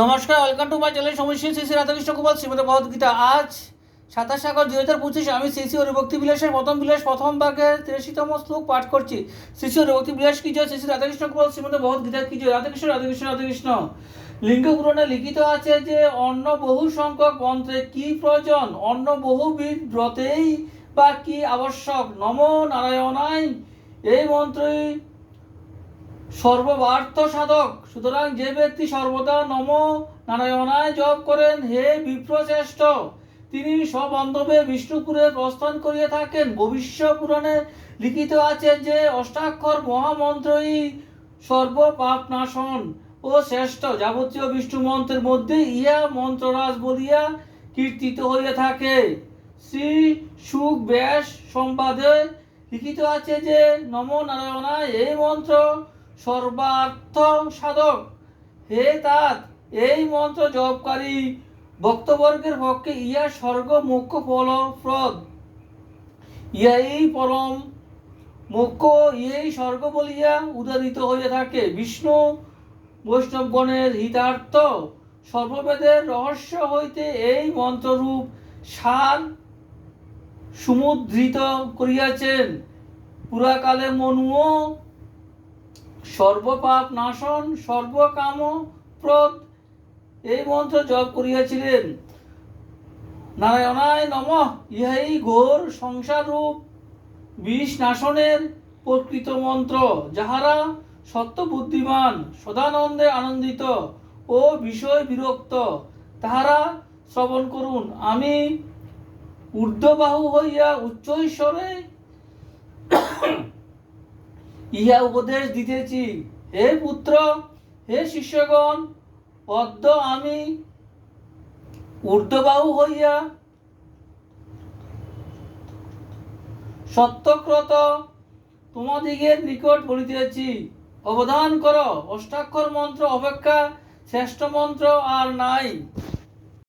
নমস্কার, welcome to my channel সমস্যা শ্রী রাধাকৃষ্ণ গোপাল শ্রীমদ ভগবদ্গীতা। আজ 27 আগস্ট 2025 আমি শ্রী শ্রী হরিভক্তি বিলাসের প্রথম ভাগের 83তম শ্লোক পাঠ করছি। শ্রী শ্রী হরিভক্তি বিলাস কি জয়, শ্রী শ্রী রাধাকৃষ্ণ গোপাল শ্রীমদ ভগবদ্গীতা কি জয়। রাধাকৃষ্ণ রাধাকৃষ্ণ রাধাকৃষ্ণ। লিঙ্গ পুরাণে লিখিত আছে যে অন্য বহু সংখ্যক মন্ত্রে কি প্রয়োজন, অন্য বহুবিধ ব্রতেই বা কি আবশ্যক। নমো নারায়ণায় এই মন্ত্রই সর্ববার্থ সাধক। সুতরাং যে ব্যক্তি সর্বদা নমো নারায়ণায় জপ করেন, হে বিপ্রশ্রেষ্ঠ, তিনি সবান্ধবে বিষ্ণুপুরে প্রস্থান করিয়া থাকেন। ভবিষ্য পুরাণে লিখিত আছে যে অষ্টাক্ষর মহামন্ত্রই সর্বপাপ নাশন ও শ্রেষ্ঠ। যাবতীয় বিষ্ণু মন্ত্রের মধ্যে ইহা মন্ত্ররাজ বলিয়া কীর্তিত হইয়া থাকে। শ্রী সুখ ব্যাস সংবাদে লিখিত আছে যে নমো নারায়ণায় এই মন্ত্র সর্বার্থ সাধক। হে তাত, এই মন্ত্র জপকারী ভক্তবর্গের পক্ষে ইহা স্বর্গ মোক্ষ ফলপ্রদ। ইহাই পরম মোক্ষ, ইহাই স্বর্গ বলিয়া উদাহৃত হইয়া থাকে। বিষ্ণু বৈষ্ণবগণের হিতার্থ সর্ববেদের রহস্য হইতে এই মন্ত্ররূপ সার সমুদ্রিত করিয়াছেন। পুরাকালে মনুও সর্বপাপ নাশন সর্বকাম প্রদ এই মন্ত্র জপ করিয়াছিলেন। নারায়ণায় নমঃ ইহাই ঘোর সংসার রূপ বিষ নাশনের প্রকৃত মন্ত্র। যাহারা সত্য বুদ্ধিমান, সদানন্দে আনন্দিত ও বিষয় বিরক্ত, তাহারা শ্রবণ করুন। আমি ঊর্ধ্ববাহু হইয়া উচ্চ ঈশ্বরে ইহা উপদেশ দিতেছি। হে পুত্র, হে শিষ্যগণ, অদ্য আমি ঊর্ধ্ববাহু হইয়া সত্যক্রত তোমাদিগের নিকট বলিতেছি। অবধান কর, অষ্টাক্ষর মন্ত্র অপেক্ষা শ্রেষ্ঠ মন্ত্র আর নাই।